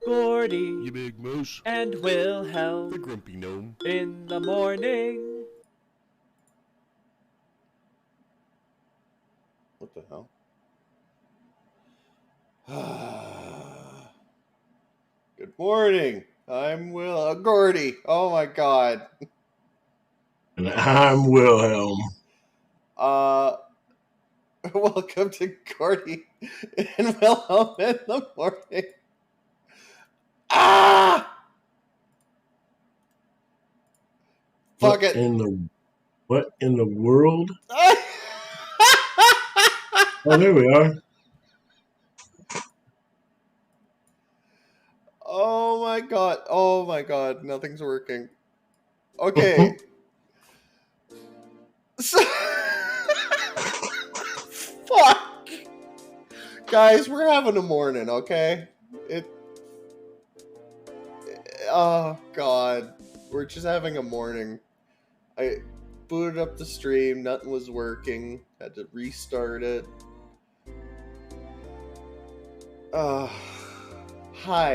Gordie You big moose. and Willhelm The grumpy gnome. in the morning. What the hell? Good morning. I'm Gordie. Oh my god. And I'm Wilhelm. Welcome to Gordie and Willhelm in the morning. Fuck it. What in the world? Oh, there we are. Oh my god. Oh my god. Nothing's working. Okay. So, fuck. Guys, we're having a morning, okay? Oh god. We're just having a morning. I booted up the stream, nothing was working. Had to restart it. Hi,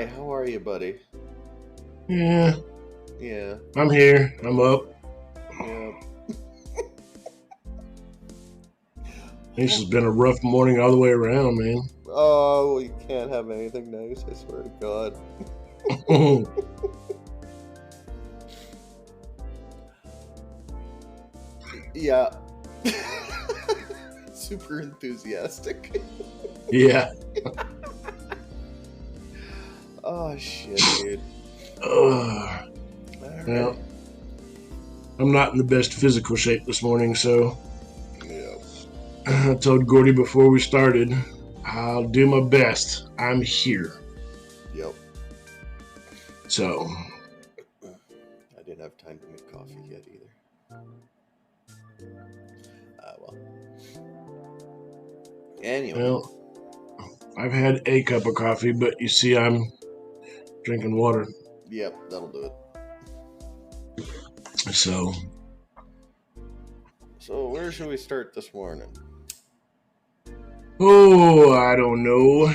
how are you, buddy? Yeah, Yeah. I'm here. I'm up. Yeah. This has been a rough morning all the way around, man. Oh, you can't have anything nice, I swear to God. Yeah. Super enthusiastic. Yeah. Oh, shit, dude. Well, I'm not in the best physical shape this morning, so Yeah. I told Gordie before we started, I'll do my best. I'm here. Yep. So. I didn't have time to make coffee yet either. Well. Anyway. Well, I've had a cup of coffee, but you see I'm drinking water. Yep, that'll do it. So where should we start this morning? Oh, I don't know.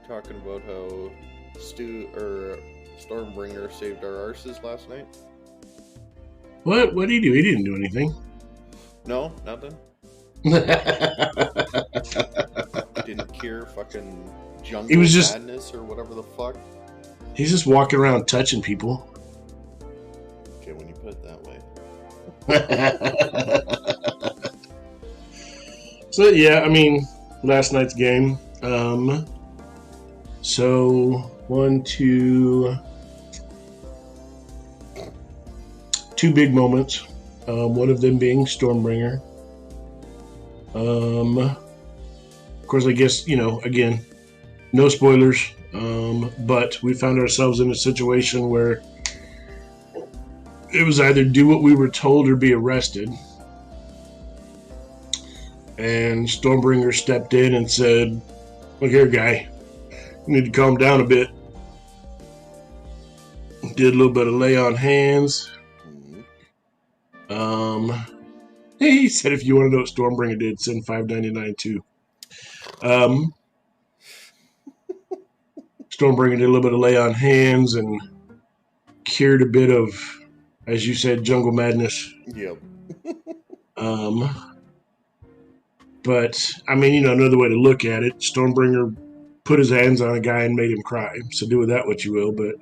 Talking about how Stormbringer saved our arses last night? What did he do? He didn't do anything. No, nothing. Didn't cure fucking jungle madness or whatever the fuck. He's just walking around touching people. Okay, when you put it that way. So yeah, I mean, last night's game. So two big moments. One of them being Stormbringer. Of course, I guess, again, no spoilers. But we found ourselves in a situation where it was either do what we were told or be arrested. And Stormbringer stepped in and said, "Look here, guy, you need to calm down a bit." Did a little bit of lay on hands. He said, if you want to know what Stormbringer did, send $5.99 too. Stormbringer did a little bit of lay on hands and cured a bit of, as you said, jungle madness. Yep. But, I mean, another way to look at it, Stormbringer put his hands on a guy and made him cry. So do with that what you will. But,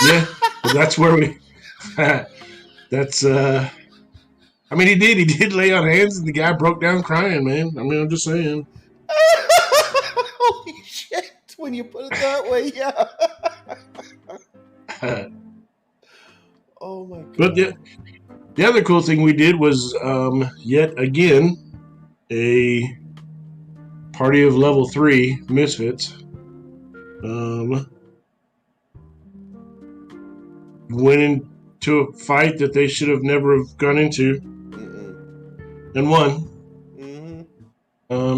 yeah, but that's where we... That's, I mean, he did lay on hands and the guy broke down crying, man. I mean, I'm just saying. Holy shit, when you put it that way, yeah. Oh my god. But the other cool thing we did was, yet again, a party of level 3 misfits. Went into a fight that they should have never have gone into. And won.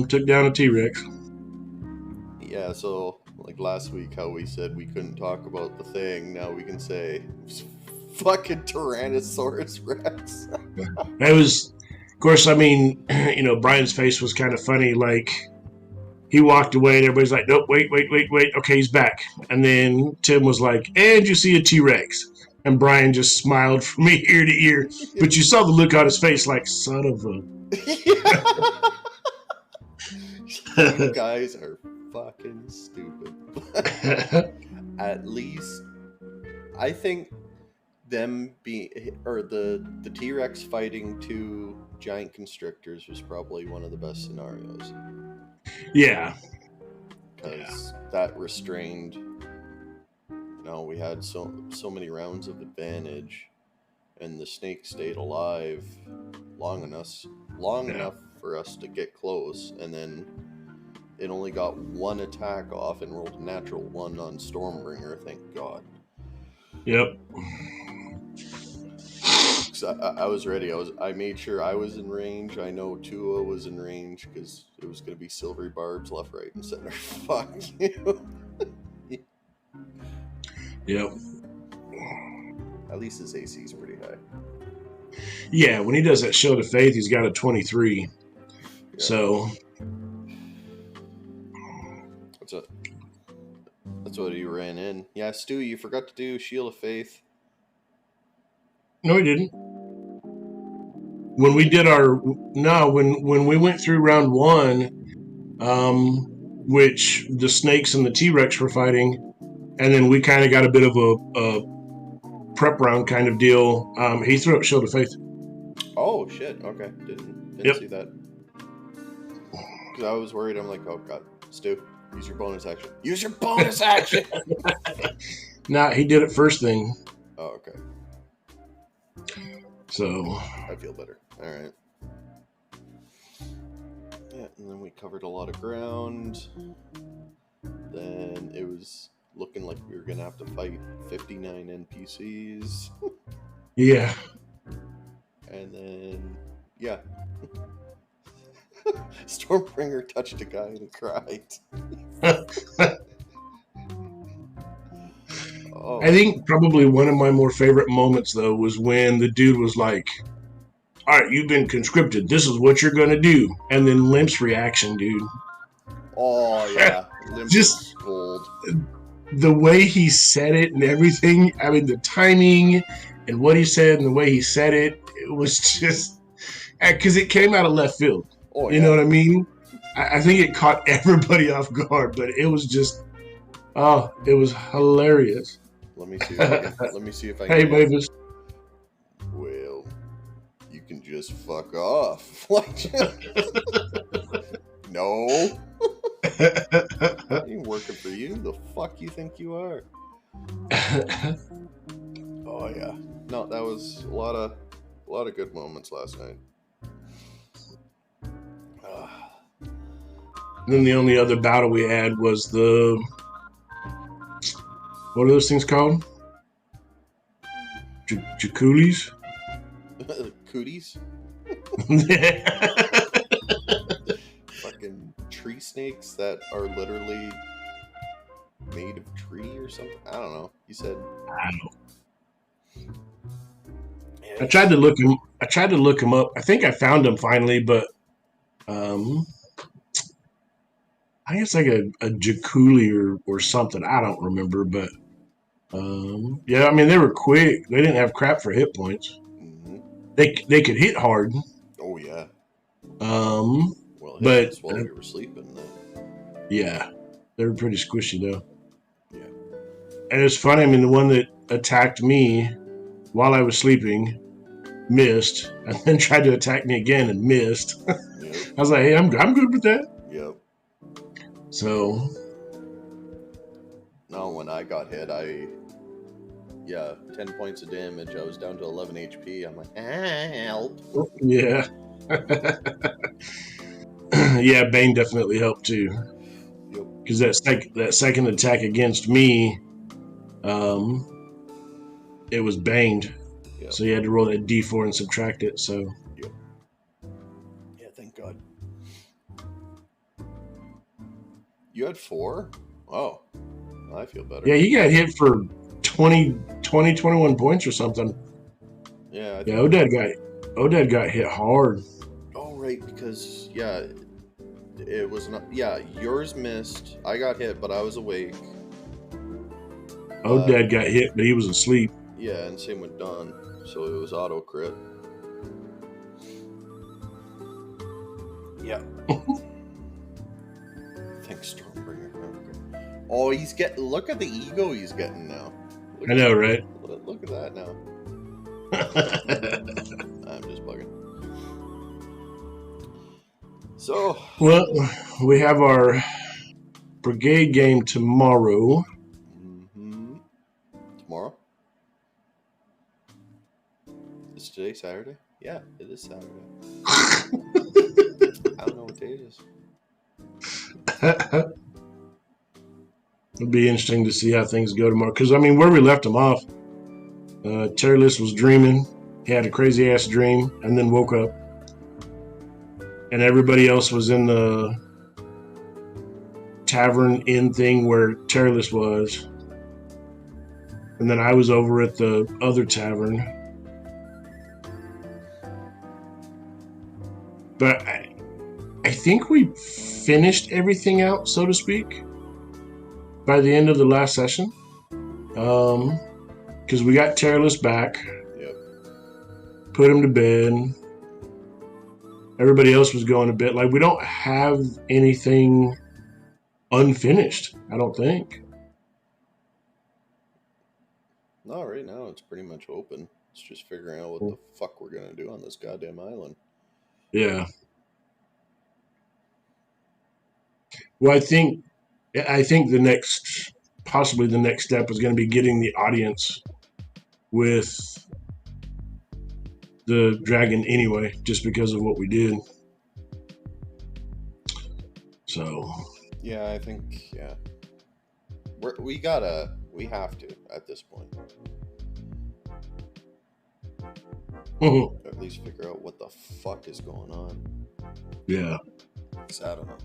Took down a T-Rex. Yeah, so like last week how we said we couldn't talk about the thing, now we can say fucking Tyrannosaurus Rex. course, I mean, Brian's face was kind of funny. Like, he walked away and everybody's like, nope, wait. Okay, he's back. And then Tim was like, and you see a T-Rex. And Brian just smiled from ear to ear. But you saw the look on his face like, son of a... You guys are fucking stupid. At least, I think them the T-Rex fighting two giant constrictors was probably one of the best scenarios. Yeah. Because that restrained, we had so many rounds of advantage, and the snake stayed alive long enough for us to get close, and then it only got one attack off and rolled a natural 1 on Stormbringer, thank God. Yep. I was ready. I made sure I was in range. I know Tua was in range because it was going to be silvery barbs left, right, and center. Fuck you. Yep. At least his AC is pretty high. Yeah, when he does that Shield of Faith, he's got a 23. Yeah. So... That's what he ran in. Yeah, Stu, you forgot to do Shield of Faith. No, he didn't. When we did when we went through round 1, which the snakes and the T-Rex were fighting, and then we kind of got a bit of a prep round kind of deal, he threw up Shield of Faith. Oh, shit. Okay. Didn't Yep. see that. Because I was worried. I'm like, oh, God. Stu, use your bonus action. Use your bonus action! Nah, he did it first thing. Oh, okay. So... I feel better. All right. Yeah, and then we covered a lot of ground. Then it was looking like we were going to have to fight 59 NPCs. Yeah. And then, yeah. Stormbringer touched a guy and cried. Oh. I think probably one of my more favorite moments, though, was when the dude was like, all right, you've been conscripted. This is what you're going to do. And then Limp's reaction, dude. Oh, yeah. Limp Just gold. The way he said it and everything. I mean, the timing and what he said and the way he said it, it was just... Because it came out of left field. Oh, yeah. You know what I mean? I think it caught everybody off guard, but it was just... Oh, it was hilarious. Let me see if I can. Hey, Mavis. Well, you can just fuck off. Like, no. I ain't working for you. The fuck you think you are? Oh yeah. No, that was a lot of good moments last night. Then the only other battle we had was the... What are those things called? Jaculis? Cooties? Fucking tree snakes that are literally made of tree or something. I don't know. You said. I don't know. I tried to look him up. I think I found him finally, but I think it's like a Jaculi or something. I don't remember, but yeah, I mean they were quick. They didn't have crap for hit points. Mm-hmm. They could hit hard. Oh yeah. Well, but while we were sleeping, then. Yeah, they were pretty squishy though. Yeah. And it's funny. I mean, the one that attacked me while I was sleeping missed, and then tried to attack me again and missed. Yep. I was like, hey, I'm good with that. Yep. So. No, when I got hit, 10 points of damage. I was down to 11 HP. I'm like, help. Yeah. Yeah, Bane definitely helped too. Because that second attack against me, it was banged. Yep. So you had to roll that D4 and subtract it. So. Yep. Yeah, thank God. You had 4? Oh. I feel better. Yeah, he got hit for 21 points or something. Yeah. Oded got hit hard. Wait, because it was not. Yeah, yours missed. I got hit, but I was awake. Dad got hit, but he was asleep. Yeah, and same with Don. So it was auto crit. Yeah. Thanks, Stormbringer. Oh, he's getting. Look at the ego he's getting now. I know, right? Look at that now. I'm just bugging. So. Well, we have our brigade game tomorrow. Mm-hmm. Tomorrow? Is today Saturday? Yeah, it is Saturday. I don't know what day it is. It'll be interesting to see how things go tomorrow. Because, I mean, where we left him off, Terrorless was dreaming. He had a crazy ass dream and then woke up. And everybody else was in the tavern inn thing where Terrorless was. And then I was over at the other tavern. But I think we finished everything out, so to speak, by the end of the last session. Because we got Terrorless back. Yep. Put him to bed. Everybody else was going to bed. Like, we don't have anything unfinished, I don't think. No, right now it's pretty much open. It's just figuring out what the fuck we're gonna do on this goddamn island. Yeah. Well, I think possibly the next step is going to be getting the audience with the dragon anyway, just because of what we did. So. Yeah, I think, yeah. We have to, at this point. Mm-hmm. At least figure out what the fuck is going on. Yeah. Because I don't know.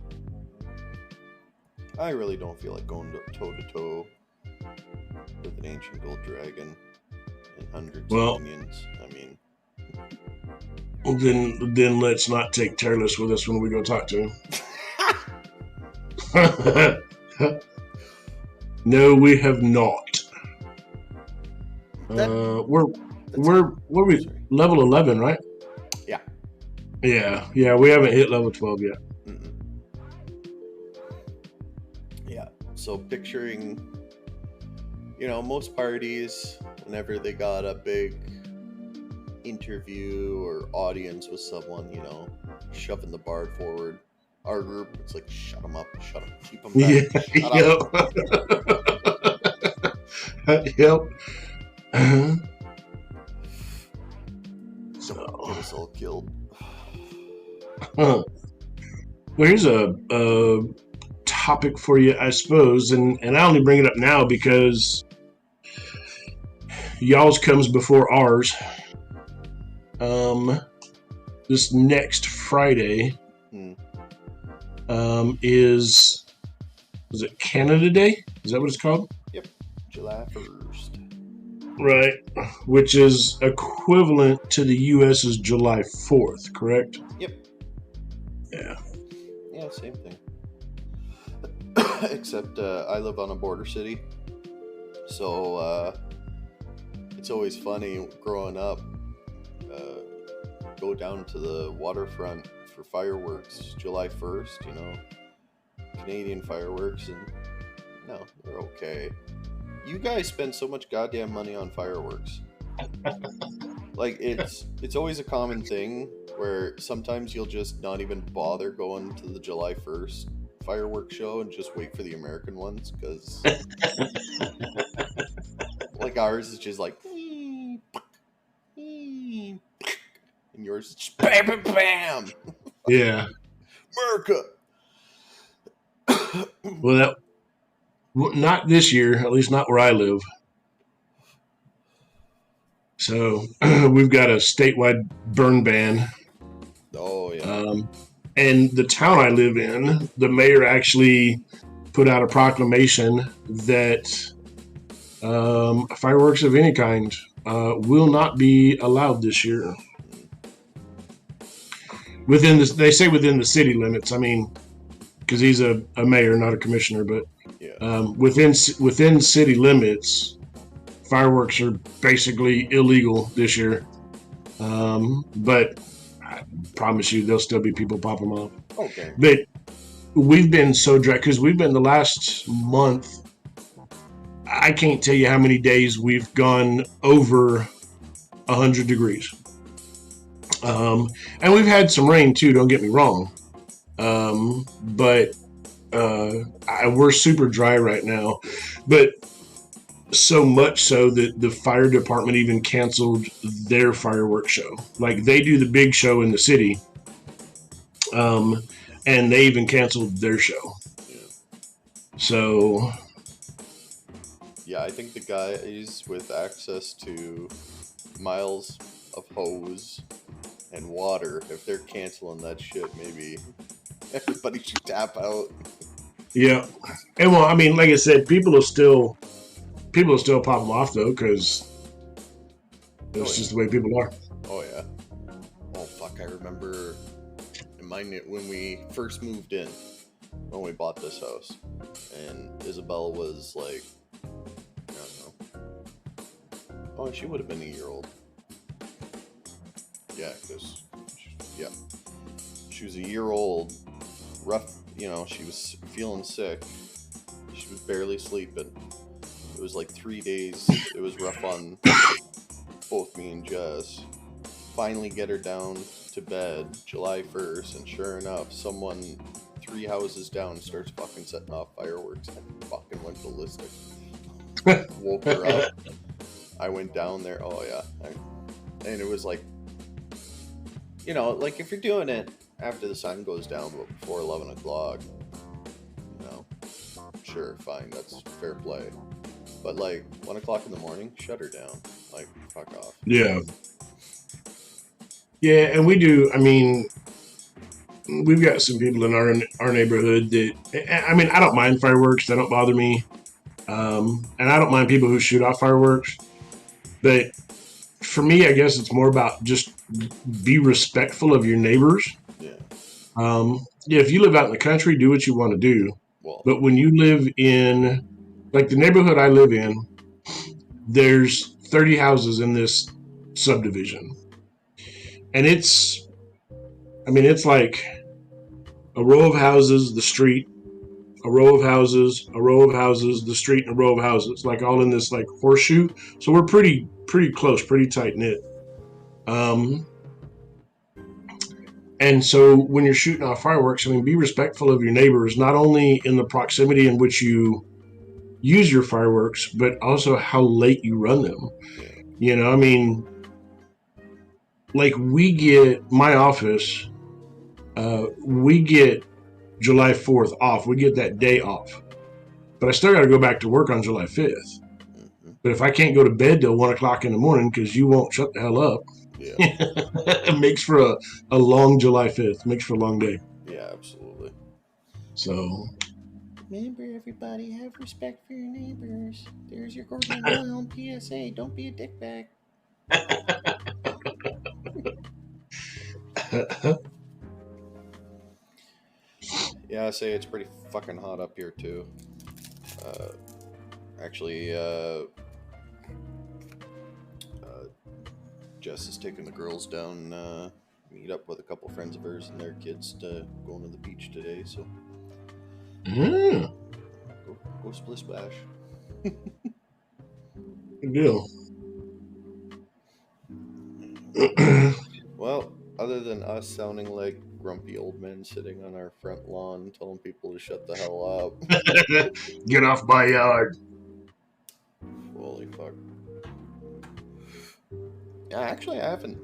I really don't feel like going toe-to-toe with an ancient gold dragon and hundreds of minions. I mean... Then let's not take Terrorless with us when we go talk to him. No, we have not. We're level 11, right? Yeah. Yeah. We haven't hit level 12 yet. Mm-mm. Yeah. So picturing, most parties, whenever they got a big interview or audience with someone, shoving the bard forward. Our group, it's like, shut them up, keep them back. Yeah, yep. Uh-huh. Don't get us all killed. Well, here's a topic for you, I suppose, and I only bring it up now because y'all's comes before ours. This next Friday is it Canada Day? Is that what it's called? Yep, July 1st. Right, which is equivalent to the U.S.'s July 4th, correct? Yep. Yeah, same thing. Except I live on a border city, so it's always funny growing up. Go down to the waterfront for fireworks July 1st, Canadian fireworks, and no, they're okay. You guys spend so much goddamn money on fireworks. Like, it's always a common thing where sometimes you'll just not even bother going to the July 1st fireworks show and just wait for the American ones, because like ours is just like and yours is just bam, bam, bam. Yeah. America. Well, not this year, at least not where I live. So we've got a statewide burn ban. Oh, yeah. And the town I live in, the mayor actually put out a proclamation that fireworks of any kind will not be allowed this year. within this. They say within the city limits. I mean, because he's a mayor, not a commissioner, but Yeah. within city limits, fireworks are basically illegal this year. But I promise you, there'll still be people pop them off. Okay. But we've been so dry because we've been the last month. I can't tell you how many days we've gone over 100 degrees. And we've had some rain too, don't get me wrong. But we're super dry right now. But so much so that the fire department even canceled their fireworks show. Like, they do the big show in the city. And they even canceled their show. Yeah. So... Yeah, I think the guys with access to miles of hose and water, if they're canceling that shit, maybe everybody should tap out. Yeah, and well, I mean, like I said, people will still pop them off though, because it's just the way people are. Oh yeah. Oh fuck, I remember when we first moved in, when we bought this house, and Isabel was like, I don't know. Oh, she would have been a year old. Yeah, because she was a year old. Rough, she was feeling sick. She was barely sleeping. It was like 3 days. It was rough on both me and Jess. Finally get her down to bed July 1st, and sure enough, someone 3 houses down starts fucking setting off fireworks, and fucking went ballistic. Woke her up. I went down there. Oh yeah, and it was like, like if you're doing it after the sun goes down, but before 11 o'clock, sure, fine, that's fair play. But like 1 o'clock in the morning, shut her down. Like, fuck off. Yeah. Yeah, and we do. I mean, we've got some people in our neighborhood that, I mean, I don't mind fireworks. They don't bother me. And I don't mind people who shoot off fireworks. But for me, I guess it's more about just be respectful of your neighbors. Yeah. Yeah, if you live out in the country, do what you want to do. Well, but when you live in, like the neighborhood I live in, there's 30 houses in this subdivision. And it's like a row of houses, the street, a row of houses, a row of houses, the street, and a row of houses, like all in this like horseshoe. So we're pretty close, pretty tight knit. And so when you're shooting off fireworks, I mean, be respectful of your neighbors, not only in the proximity in which you use your fireworks, but also how late you run them. I mean, like my office, we get July 4th off. We get that day off. But I still got to go back to work on July 5th. Mm-hmm. But if I can't go to bed till 1 o'clock in the morning because you won't shut the hell up, it makes for a long July 5th. Makes for a long day. Yeah, absolutely. So... Remember, everybody, have respect for your neighbors. There's your Gordie and Willhelm PSA. Don't be a dickbag. Yeah, I say it's pretty fucking hot up here too. Actually, Jess is taking the girls down, meet up with a couple friends of hers and their kids to going to the beach today. So, go split splash. Good deal. Well, other than us sounding like grumpy old men sitting on our front lawn telling people to shut the hell up. Get off my yard. Holy fuck. Yeah, actually, I haven't.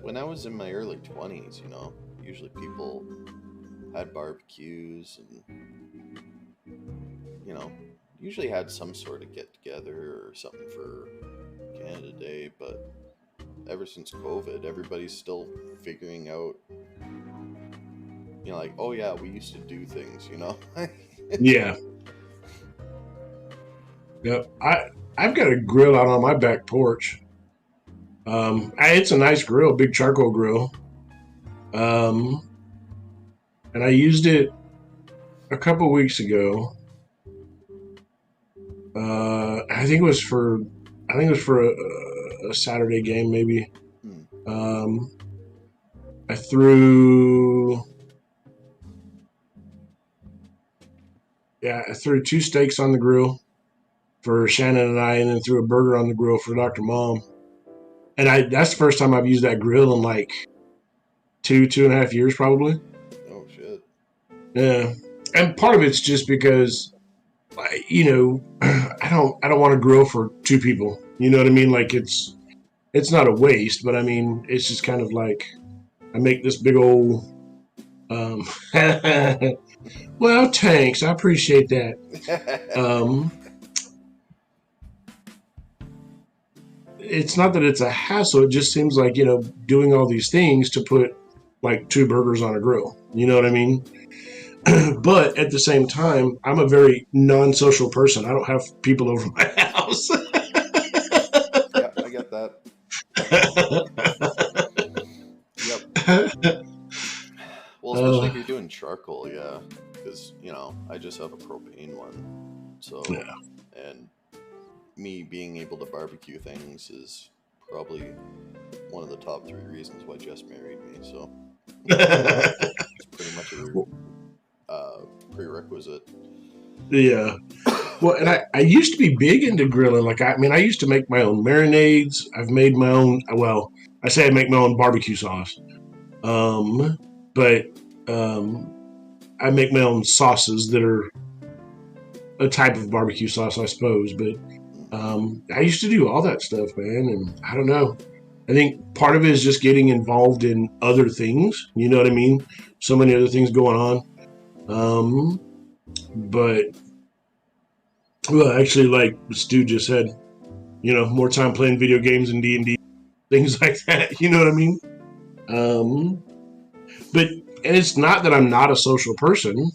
When I was in my early 20s, usually people had barbecues and, usually had some sort of get together or something for Canada Day, but ever since COVID, everybody's still figuring out, like, oh yeah, we used to do things, Yeah. Yep. I've got a grill out on my back porch. It's a nice grill, big charcoal grill. And I used it a couple weeks ago. I think it was for a Saturday game, maybe. I threw 2 steaks on the grill for Shannon and I, and then threw a burger on the grill for Dr. Mom. And that's the first time I've used that grill in like 2.5 years, probably. Oh shit. Yeah, and part of it's just because, you know, I don't want to grill for 2 people. You know what I mean? Like it's not a waste, but I mean it's just kind of like I make this big old. Well, thanks. I appreciate that. It's not that it's a hassle. It just seems like, you know, doing all these things to put like 2 burgers on a grill. You know what I mean? But at the same time, I'm a very non-social person. I don't have people over my house. Yeah, I get that. Yep. Well, especially if you're doing charcoal, yeah. Because, you know, I just have a propane one. So, Yeah. And me being able to barbecue things is probably one of the top 3 reasons why Jess married me. So, it's pretty much a prerequisite. Yeah. Well, and I used to be big into grilling. Like, I mean, I used to make my own marinades. I've made my own, well, I say I make my own barbecue sauce. But I make my own sauces that are a type of barbecue sauce, I suppose. But I used to do all that stuff, man. And I don't know. I think part of it is just getting involved in other things. You know what I mean? So many other things going on. But, well, actually, like Stu just said, you know, more time playing video games and D&D, things like that. You know what I mean? But, and it's not that I'm not a social person.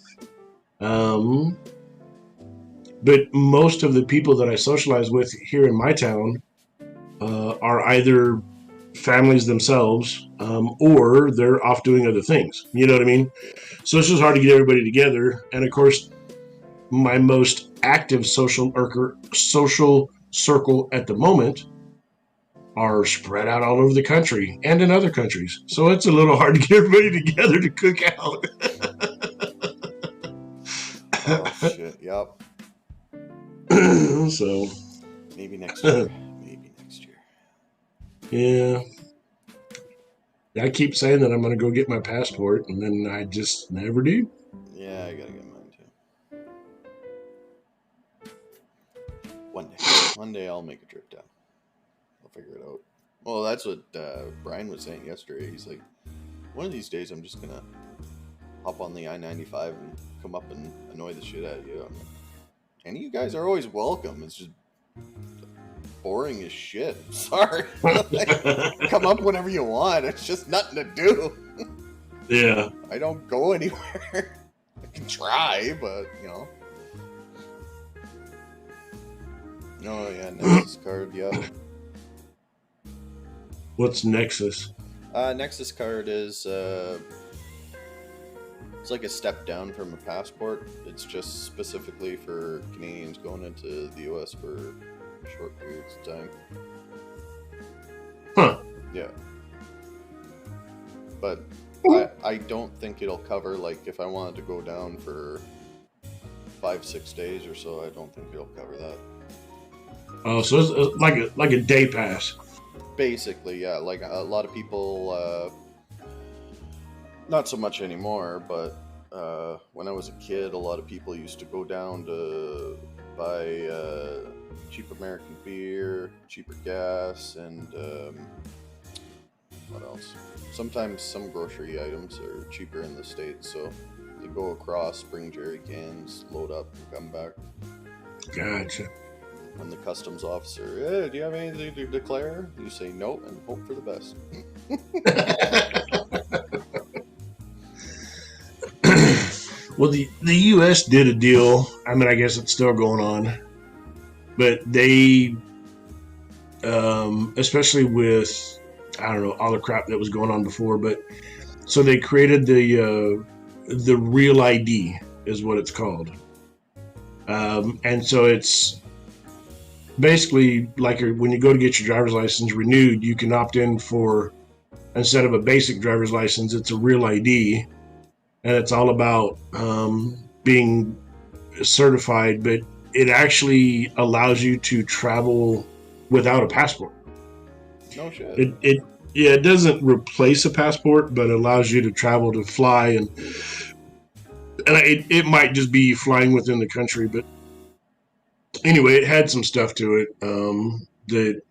But most of the people that I socialize with here in my town are either families themselves or they're off doing other things. You know what I mean? So it's just hard to get everybody together. And of course, my most active social circle at the moment are spread out all over the country and in other countries. So it's a little hard to get everybody together to cook out. Oh, shit. Yep. So maybe next year. Yeah. I keep saying that I'm going to go get my passport, and then I just never do. Yeah, I got to get mine too. One day I'll make a trip down. I'll figure it out. Well, that's what Brian was saying yesterday. He's like, one of these days I'm just going to hop on the I-95 and come up and annoy the shit out of you. I'm like, and you guys are always welcome. It's just boring as shit. Sorry. Like, come up whenever you want. It's just nothing to do. Yeah. I don't go anywhere. I can try, but, you know. Oh, yeah, Nexus card, yeah. What's Nexus? Nexus card is, it's like a step down from a passport. It's just specifically for Canadians going into the U.S. for short periods of time. Huh. Yeah. But I don't think it'll cover, like, if I wanted to go down for 5-6 days or so, I don't think it'll cover that. Oh, so it's like a day pass. Basically, yeah. Like, a lot of people, not so much anymore, but when I was a kid, a lot of people used to go down to buy cheap American beer, cheaper gas, and what else? Sometimes some grocery items are cheaper in the States, so they go across, bring jerry cans, load up, and come back. Gotcha. When the customs officer, hey, do you have anything to declare? You say no and hope for the best. Well, the U.S. did a deal. I mean, I guess it's still going on. But they, especially with, I don't know, all the crap that was going on before, but So they created the Real ID is what it's called, and so it's basically like when you go to get your driver's license renewed, you can opt in for, instead of a basic driver's license, it's a Real ID, and it's all about being certified, but it actually allows you to travel without a passport. No shit. It doesn't replace a passport, but allows you to travel, to fly, and it might just be flying within the country, but anyway, it had some stuff to it that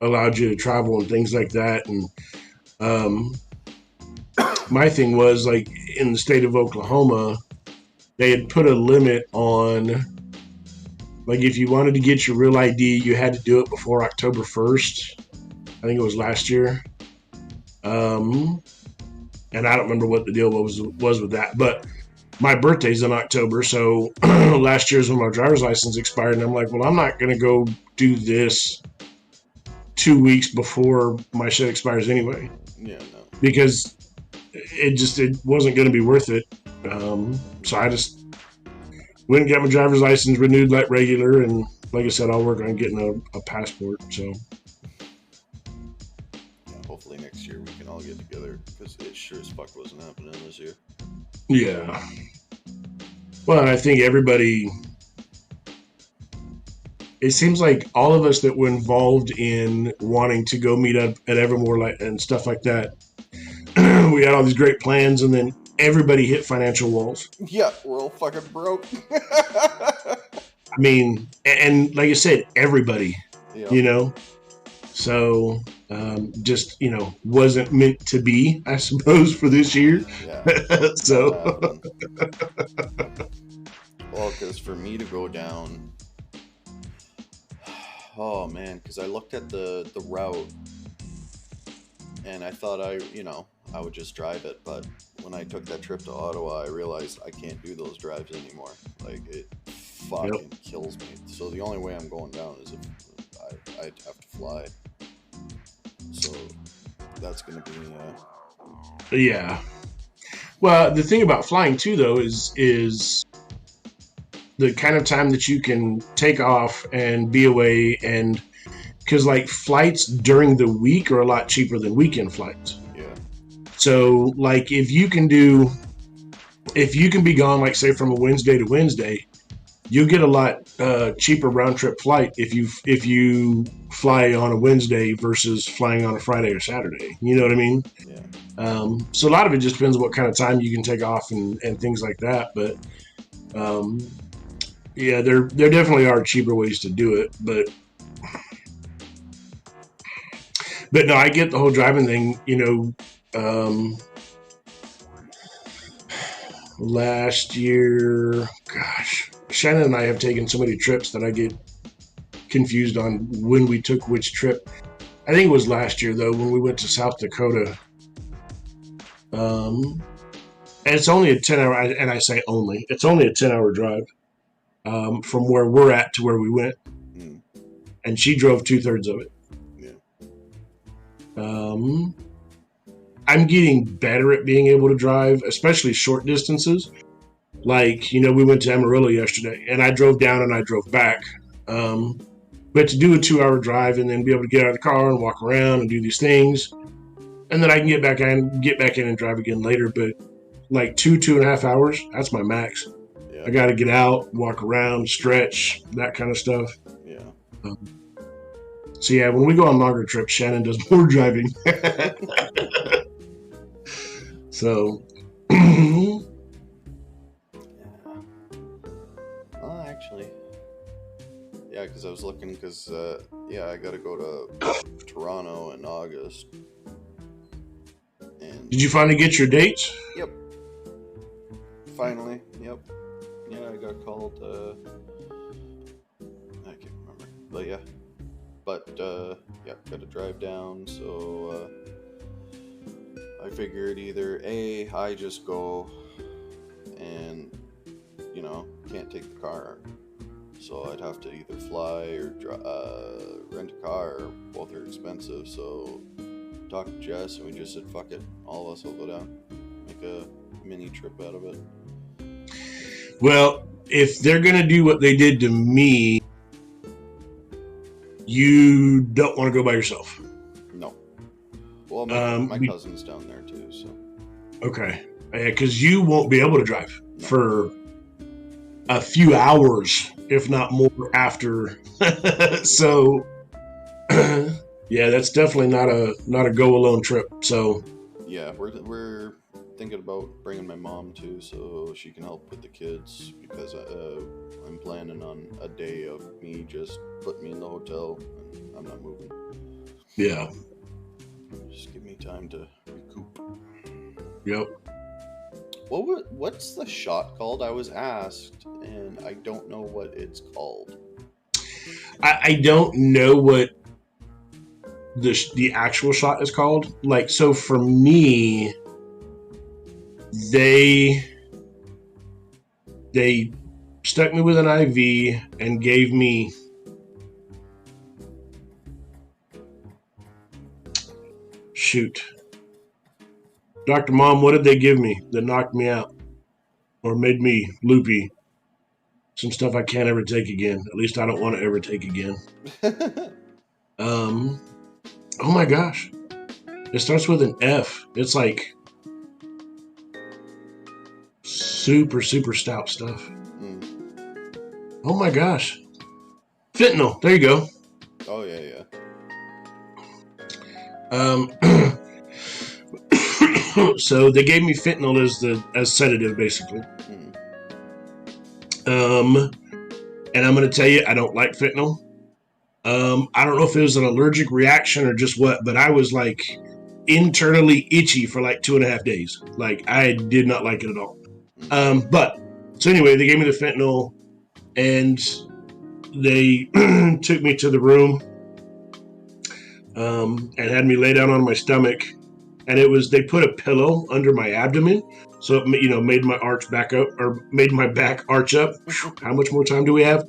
allowed you to travel and things like that. And my thing was, like, in the state of Oklahoma, they had put a limit on, like, if you wanted to get your Real ID, you had to do it before October 1st. I think it was last year. And I don't remember what the deal was with that, but my birthday's in October, so last year's when my driver's license expired, and I'm like, well, I'm not going to go do this 2 weeks before my shit expires anyway. Yeah, no. Because it wasn't going to be worth it. So I just went and got my driver's license renewed like regular, and like I said, I'll work on getting a passport. So hopefully next year we can all get together, because it sure as fuck wasn't happening this year. Yeah. Well, I think everybody, it seems like all of us that were involved in wanting to go meet up at Evermore and stuff like that, we had all these great plans, and then everybody hit financial walls. Yeah, we're all fucking broke. I mean, and like I said, everybody, you know, so just, you know, wasn't meant to be, I suppose, for this year. Yeah. So, well, because for me to go down, oh man, because I looked at the route, and I thought I would just drive it, but when I took that trip to Ottawa, I realized I can't do those drives anymore. Like, it fucking kills me. So the only way I'm going down is if I'd have to fly. So that's gonna be yeah. Well, the thing about flying too, though, is the kind of time that you can take off and be away, and because like flights during the week are a lot cheaper than weekend flights. Yeah. So like if you can be gone, like say from a Wednesday to Wednesday, you'll get a lot cheaper round trip flight if you fly on a Wednesday versus flying on a Friday or Saturday. You know what I mean? Yeah. So a lot of it just depends on what kind of time you can take off and things like that. But yeah, there definitely are cheaper ways to do it. But no, I get the whole driving thing. You know, last year, gosh, Shannon and I have taken so many trips that I get confused on when we took which trip. I think it was last year, though, when we went to South Dakota. And it's only a 10-hour, and I say only, it's only a 10-hour drive from where we're at to where we went. Mm. And she drove 2/3 of it. Yeah. I'm getting better at being able to drive, especially short distances. Like, you know, we went to Amarillo yesterday, and I drove down and I drove back. But to do a 2-hour drive and then be able to get out of the car and walk around and do these things, and then I can get back in and drive again later. But like 2.5 hours, that's my max. Yeah. I got to get out, walk around, stretch, that kind of stuff. Yeah. So yeah, when we go on longer trips, Shannon does more driving. So. Actually, yeah, because I was looking, because I got to go to Toronto in August. And Did you finally get your dates? Yep. Finally, yep. Yeah, I got called. I can't remember, but yeah. But yeah, got to drive down. So I figured either I just go and can't take the car, so I'd have to either fly or rent a car. Both are expensive, so talked to Jess, and we just said, fuck it. All of us will go down. Make a mini trip out of it. Well, if they're going to do what they did to me, you don't want to go by yourself. No. Well, my cousin's down there too, so. Okay. Because you won't be able to drive for a few hours, if not more, after. So, yeah, that's definitely not a go alone trip. So, yeah, we're thinking about bringing my mom too, so she can help with the kids, because I'm planning on a day of me just putting me in the hotel, and I'm not moving. Yeah. Just give me time to recoup. Yep. What's the shot called? I was asked, and I don't know what it's called. I don't know what the actual shot is called. Like, so for me, they stuck me with an IV and gave me Dr. Mom, what did they give me that knocked me out or made me loopy? Some stuff I can't ever take again. At least I don't want to ever take again. Oh my gosh. It starts with an F. It's like super, super stout stuff. Oh my gosh. Fentanyl. There you go. Oh, yeah. So they gave me fentanyl as sedative, basically. And I'm going to tell you, I don't like fentanyl. I don't know if it was an allergic reaction or just what, but I was like internally itchy for like 2.5 days. Like, I did not like it at all. But so anyway, they gave me the fentanyl, and they took me to the room, and had me lay down on my stomach, and they put a pillow under my abdomen, so it, made my arch back up, or made my back arch up. How much more time do we have?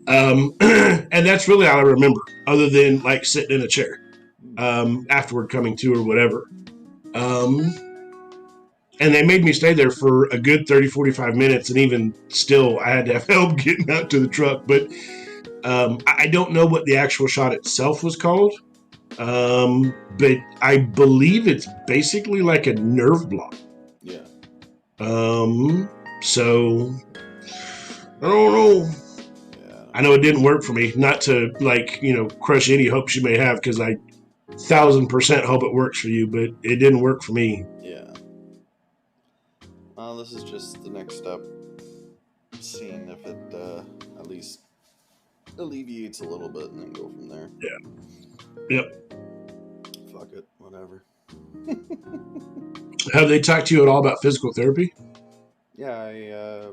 And that's really all I remember, other than like sitting in a chair afterward, coming to or whatever. And they made me stay there for a good 30-45 minutes, and even still I had to have help getting out to the truck. But I don't know what the actual shot itself was called, but I believe it's basically like a nerve block. Yeah. So I don't know. Yeah. I know it didn't work for me. Not to crush any hopes you may have, because I 1,000% hope it works for you, but it didn't work for me. Yeah. Well, this is just the next step. Seeing if it at least alleviates a little bit, and then go from there. Yeah. Yep. Fuck it. Whatever. Have they talked to you at all about physical therapy? Yeah,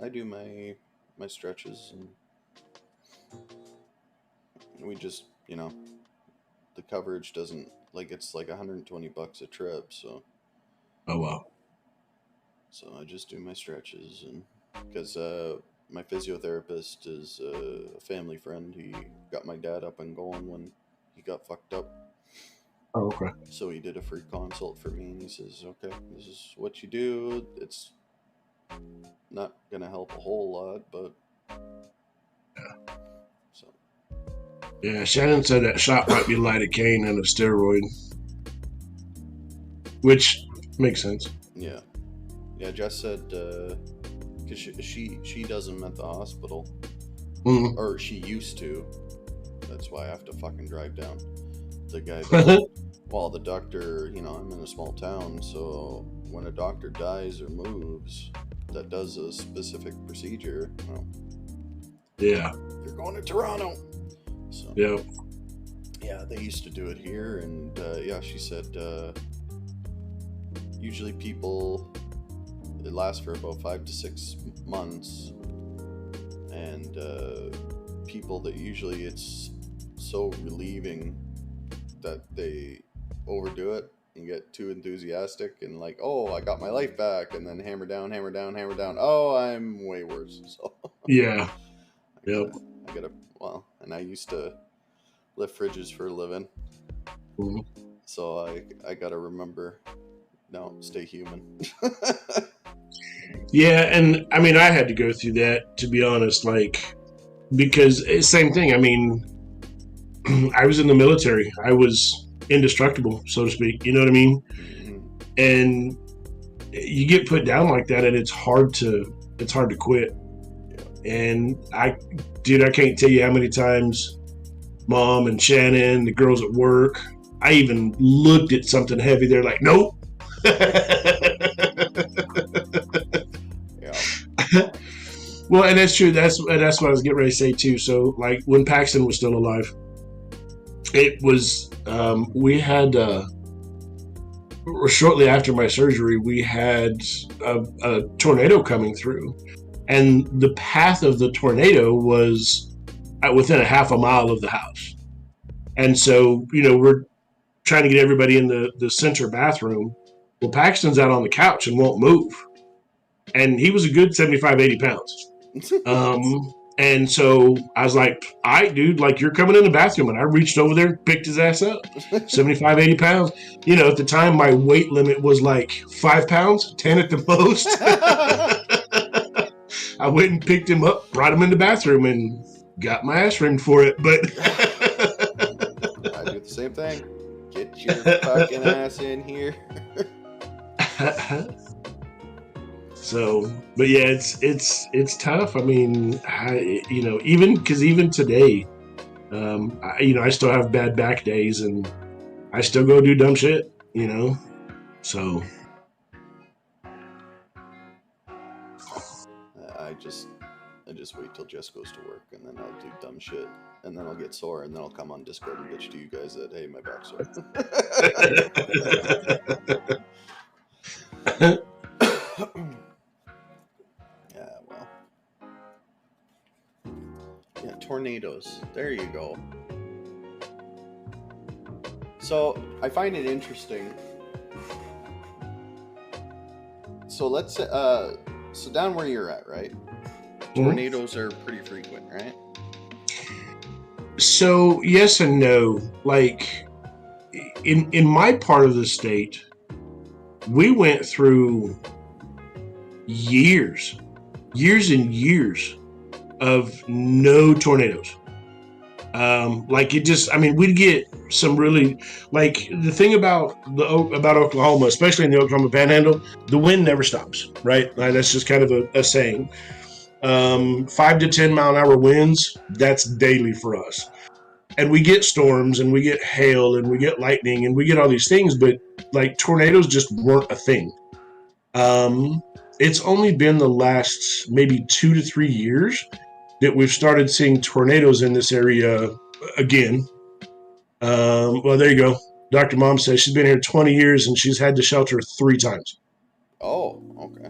I do my stretches, and we just, the coverage doesn't, like, it's like $120 a trip, so. Oh, wow. So I just do my stretches, and because my physiotherapist is a family friend. He got my dad up and going when he got fucked up. Oh, okay. So he did a free consult for me, and he says, okay, this is what you do. It's not going to help a whole lot, but... Yeah. So. Yeah, Shannon said that shot might be lidocaine and a steroid. Which makes sense. Yeah. Yeah, Jess said... because she does them at the hospital. Mm-hmm. Or she used to. That's why I have to fucking drive down. The guy... Well, the doctor, I'm in a small town, so when a doctor dies or moves that does a specific procedure, yeah, you're going to Toronto. So, yeah. Yeah, they used to do it here, and she said usually people, it lasts for about 5 to 6 months, and people that usually it's so relieving that they overdo it and get too enthusiastic and like, oh, I got my life back, and then hammer down. Oh, I'm way worse. So yeah, yep. I gotta. Well, and I used to lift fridges for a living. Mhm. So I gotta remember, no, stay human. Yeah, and I mean, I had to go through that, to be honest, like, because same thing. I mean, I was in the military. I was indestructible, so to speak. You know what I mean? Mhm. And you get put down like that, and it's hard to quit. And I can't tell you how many times Mom and Shannon, the girls at work, I even looked at something heavy. They're like, nope. Yeah. Well, and that's true. That's what I was getting ready to say too. So, like when Paxton was still alive, it was we had or shortly after my surgery, we had a tornado coming through, and the path of the tornado was within a half a mile of the house. And so, we're trying to get everybody in the center bathroom. Well, Paxton's out on the couch and won't move. And he was a good 75, 80 pounds. And so I was like, all right, dude, like you're coming in the bathroom. And I reached over there and picked his ass up. 75, 80 pounds. At the time, my weight limit was like 5 pounds, 10 at the most. I went and picked him up, brought him in the bathroom, and got my ass ringed for it. But I do the same thing. Get your fucking ass in here. So, but yeah, it's tough. I mean, even today, I still have bad back days, and I still go do dumb shit. So. I just wait till Jess goes to work, and then I'll do dumb shit, and then I'll get sore, and then I'll come on Discord and bitch to you guys that, hey, my back's sore. Yeah, well. Yeah, tornadoes. There you go. So, I find it interesting. So let's so down where you're at, right? Tornadoes are pretty frequent, right? So yes and no. Like in my part of the state, we went through years and years of no tornadoes. We'd get some really, like, the thing about Oklahoma, especially in the Oklahoma Panhandle, the wind never stops, right? Like, that's just kind of a saying. 5 to 10 mile an hour winds, that's daily for us. And we get storms, and we get hail, and we get lightning, and we get all these things, but like tornadoes just weren't a thing. It's only been the last maybe 2 to 3 years that we've started seeing tornadoes in this area again. Well, there you go. Dr. Mom says she's been here 20 years and she's had to shelter 3 times. Oh, okay.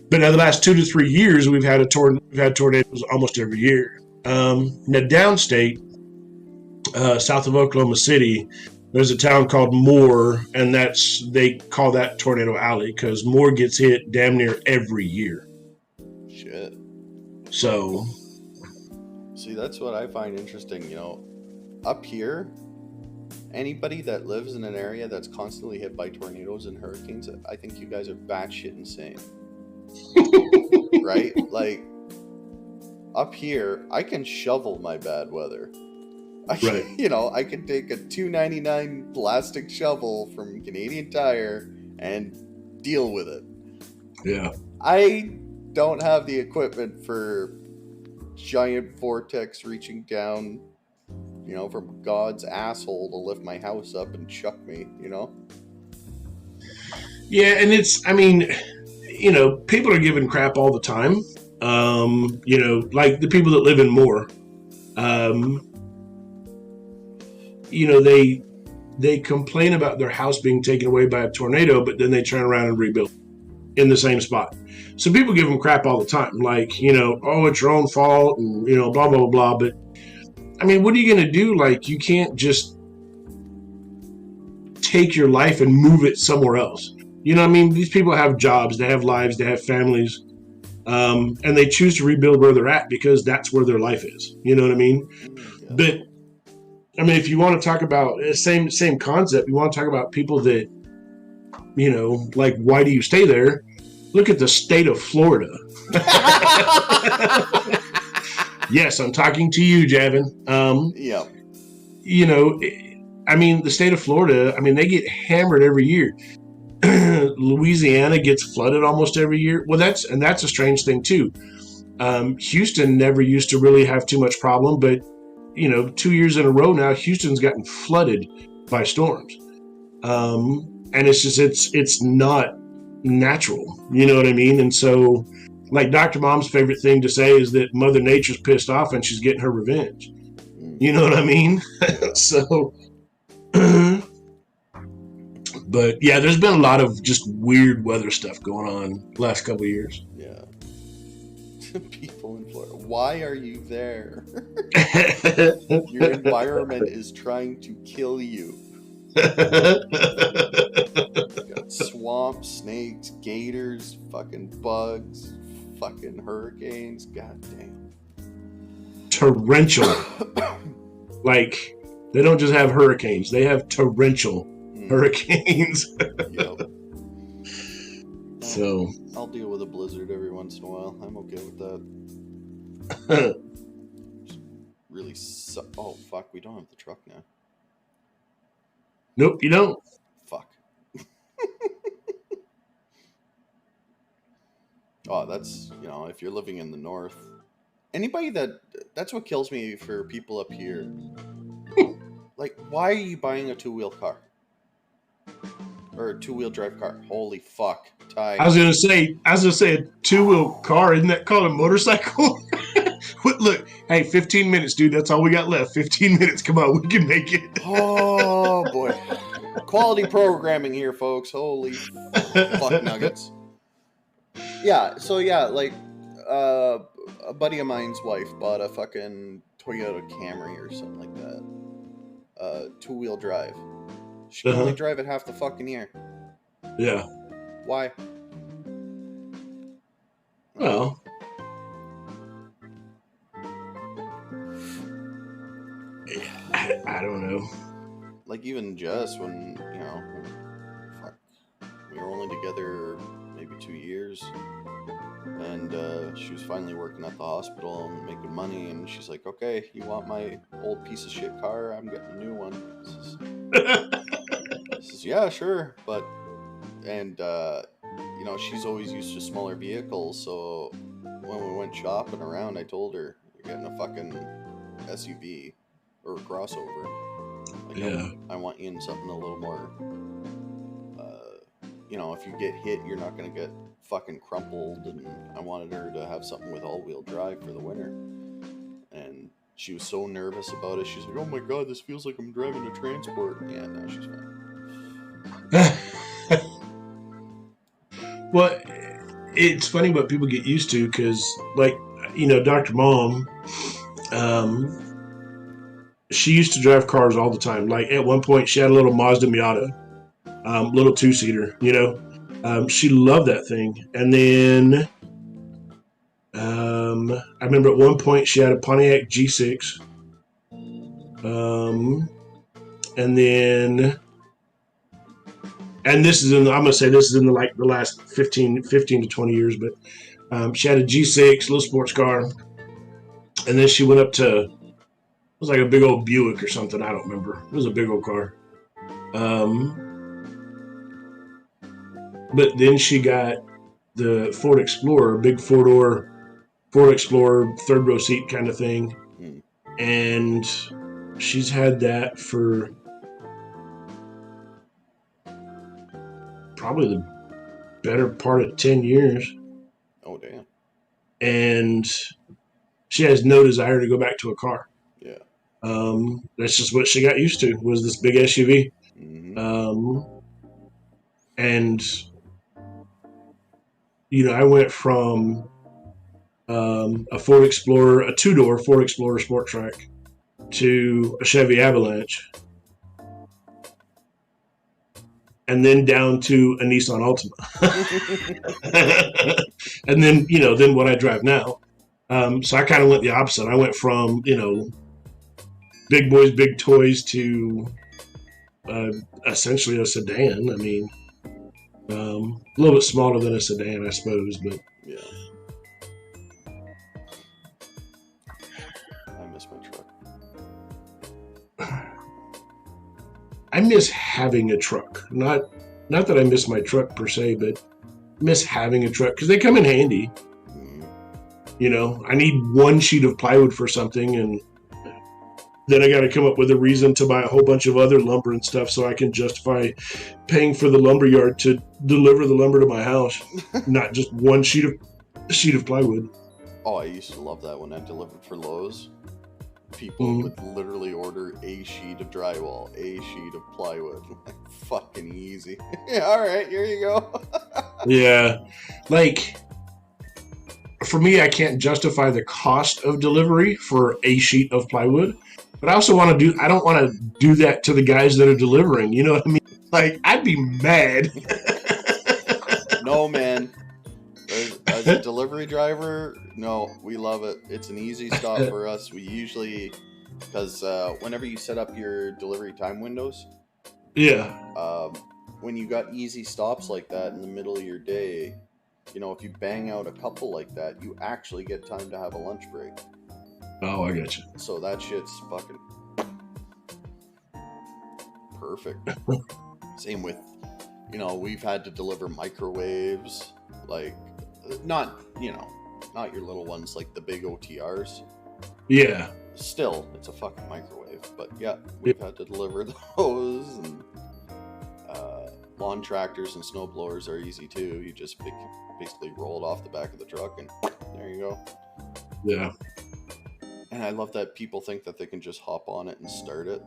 But in the last 2 to 3 years, we've had tornadoes almost every year. Now, downstate, south of Oklahoma City, there's a town called Moore, and they call that Tornado Alley because Moore gets hit damn near every year. Shit. So, see, that's what I find interesting. Up here, anybody that lives in an area that's constantly hit by tornadoes and hurricanes, I think you guys are batshit insane. Right? Like, up here, I can shovel my bad weather. I can take a $2.99 plastic shovel from Canadian Tire and deal with it. Yeah. I don't have the equipment for giant vortex reaching down, from God's asshole to lift my house up and chuck me, Yeah, and people are giving crap all the time. Like the people that live in Moore, they complain about their house being taken away by a tornado, but then they turn around and rebuild in the same spot. So people give them crap all the time, like, oh, it's your own fault, and, blah, blah, blah, blah. But, what are you going to do? Like, you can't just take your life and move it somewhere else. These people have jobs, they have lives, they have families, and they choose to rebuild where they're at because that's where their life is. You know what I mean? Yeah. But I mean, if you want to talk about same concept, you want to talk about people that, like, why do you stay there? Look at the state of Florida. Yes, I'm talking to you, Javin. Yeah. I mean, the state of Florida, I mean, they get hammered every year. Louisiana gets flooded almost every year. Well, that's a strange thing too. Houston never used to really have too much problem, but 2 years in a row now, Houston's gotten flooded by storms. And it's not natural. You know what I mean? And so, like, Dr. Mom's favorite thing to say is that Mother Nature's pissed off and she's getting her revenge. You know what I mean? So, but yeah, there's been a lot of just weird weather stuff going on the last couple of years. Yeah. People in Florida, why are you there? Your environment is trying to kill you. Got swamps, snakes, gators, fucking bugs, fucking hurricanes. God damn. Torrential. Like, they don't just have hurricanes, they have torrential hurricanes. Yep. So I'll deal with a blizzard every once in a while. I'm okay with that. Really oh fuck, we don't have the truck now. Nope, you don't. Fuck. Oh, that's, if you're living in the north, anybody that's what kills me for people up here. Like, why are you buying a two-wheel car? Or a two-wheel drive car? Holy fuck. Ty. I was gonna say a two-wheel car. Isn't that called a motorcycle? Look, hey, 15 minutes, dude. That's all we got left. 15 minutes. Come on, we can make it. Oh boy, quality programming here, folks. Holy fuck nuggets. Yeah. So yeah, like a buddy of mine's wife bought a fucking Toyota Camry or something like that. Two-wheel drive. She can only drive it half the fucking year. Yeah. Why? Well, I don't know. Like, even Jess, when, fuck, we were only together maybe 2 years, and she was finally working at the hospital and making money, and she's like, okay, you want my old piece of shit car? I'm getting a new one. This is yeah, sure, but, and, she's always used to smaller vehicles, so when we went shopping around, I told her, you're getting a fucking SUV or a crossover. Like, yeah. I want you in something a little more, if you get hit, you're not going to get fucking crumpled, and I wanted her to have something with all-wheel drive for the winter. And she was so nervous about it. She's like, oh my god, this feels like I'm driving a transport. Yeah, no, she's fine. Well, it's funny what people get used to, because, like, Dr. Mom, she used to drive cars all the time. Like, at one point, she had a little Mazda Miata, little two-seater, she loved that thing. And then I remember at one point she had a Pontiac G6. And then, and this is I'm gonna say this is in the last 15 to 20 years, but she had a G6, little sports car, and then she went up to, it was like a big old Buick or something. I don't remember. It was a big old car. But then she got the Ford Explorer, big four-door Ford Explorer, third row seat kind of thing. And she's had that for probably the better part of 10 years. Oh, damn. And she has no desire to go back to a car. Yeah. That's just what she got used to, was this big SUV. Mm-hmm. And I went from a Ford Explorer, a two-door Ford Explorer Sport Track, to a Chevy Avalanche, and then down to a Nissan Altima. And then, then what I drive now. So I kind of went the opposite. I went from, big boys, big toys to essentially a sedan. I mean, a little bit smaller than a sedan, I suppose, but Yeah. I miss my truck. I miss having a truck. Not that I miss my truck per se, but miss having a truck because they come in handy. You know, I need one sheet of plywood for something, and then I got to come up with a reason to buy a whole bunch of other lumber and stuff so I can justify paying for the lumber yard to deliver the lumber to my house, not just one sheet of plywood. Oh, I used to love that when I delivered for Lowe's. People would literally order a sheet of drywall, a sheet of plywood. Like, fucking easy. Yeah, all right, here you go. Yeah, like for me, I can't justify the cost of delivery for a sheet of plywood, but I also want to I don't want to do that to the guys that are delivering. You know what I mean? Like, I'd be mad. No, man. As a delivery driver, no, we love it. It's an easy stop for us. We usually, because whenever you set up your delivery time windows, Yeah. when you got easy stops like that in the middle of your day, you know, if you bang out a couple like that, you actually get time to have a lunch break. Oh, I got you. So that shit's fucking perfect. Same with, you know, we've had to deliver microwaves, like, not your little ones like the big OTRs. Yeah. Still, it's a fucking microwave. But yeah, we've had to deliver those. And lawn tractors and snow blowers are easy too. You just basically roll it off the back of the truck and there you go. Yeah. And I love that people think that they can just hop on it and start it.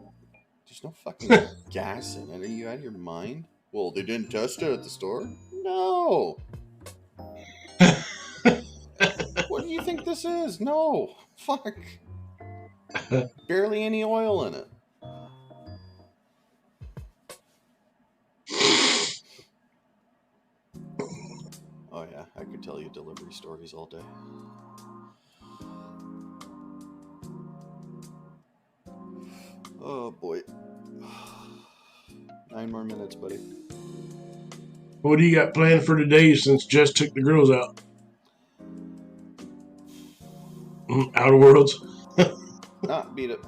There's no fucking gas in it. Are you out of your mind? Well, they didn't test it at the store? No. What do you think this is? No. Fuck. Barely any oil in it. Oh yeah, I could tell you delivery stories all day. Oh boy. 9 more minutes, buddy. What do you got planned for today since Jess took the girls out? Outer Worlds? Beat it.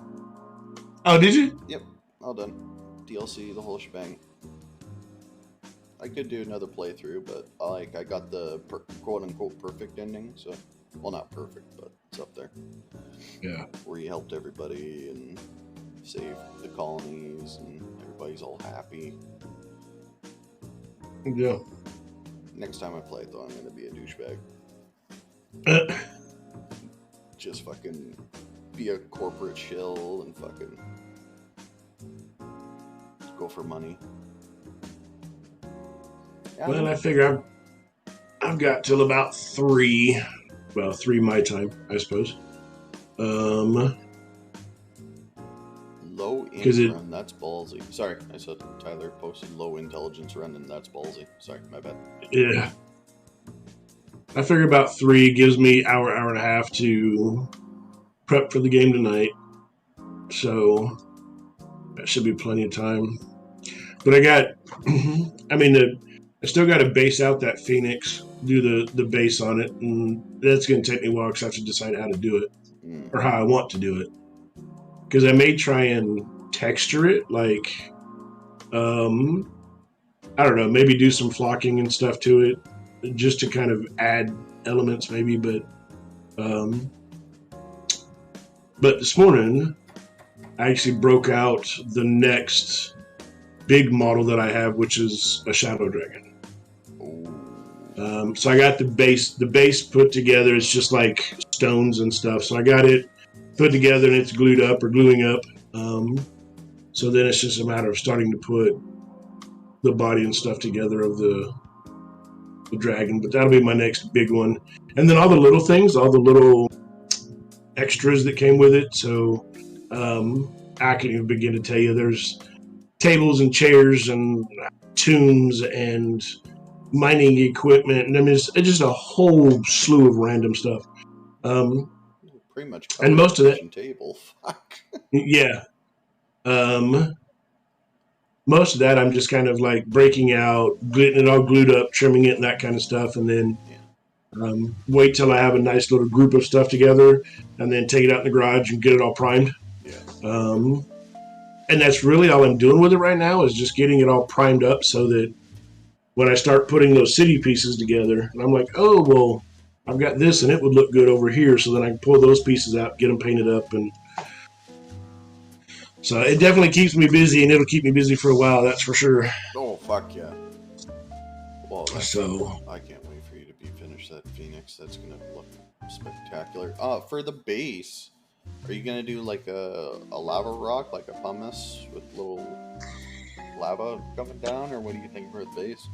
Oh, did you? Yep, all done. DLC, the whole shebang. I could do another playthrough, but I got the quote-unquote perfect ending, so... Well, not perfect, but it's up there. Yeah. Where you helped everybody and saved the colonies, and everybody's all happy. Yeah. Next time I play it, though, I'm going to be a douchebag. Just fucking be a corporate shill and fucking go for money. Yeah, Well, I figure I've got till about 3. Well, 3 my time, I suppose. Low int run, that's ballsy. Sorry, I said Tyler posted low intelligence run, and that's ballsy. Sorry, my bad. Yeah. I figure about 3 gives me hour and a half to prep for the game tonight. So that should be plenty of time. But I still got to base out that Phoenix, do the base on it, and that's going to take me a while because I have to decide how to do it or how I want to do it. Because I may try and texture it, like, I don't know, maybe do some flocking and stuff to it just to kind of add elements maybe, but this morning I actually broke out the next big model that I have, which is a Shadow Dragon. So I got the base put together. It's just like stones and stuff. So I got it put together and it's glued up or gluing up. So then it's just a matter of starting to put the body and stuff together of the dragon. But that'll be my next big one. And then all the little things, all the little extras that came with it. So I can't even begin to tell you. There's tables and chairs and tombs and mining equipment, and I mean it's just a whole slew of random stuff. pretty much And covered most the of that, kitchen table. Fuck. yeah. Most of that, I'm just kind of like breaking out, getting it all glued up, trimming it, and that kind of stuff, and then wait till I have a nice little group of stuff together, and then take it out in the garage and get it all primed. Yeah. And that's really all I'm doing with it right now is just getting it all primed up so that when I start putting those city pieces together, and I'm like, oh, well, I've got this, and it would look good over here, so then I can pull those pieces out, get them painted up, and so it definitely keeps me busy, and it'll keep me busy for a while, that's for sure. Oh, fuck yeah. Well, So I can't wait for you to be finished that Phoenix. That's going to look spectacular. For the base, are you going to do like a lava rock, like a pumice with little lava coming down, or what do you think for the base?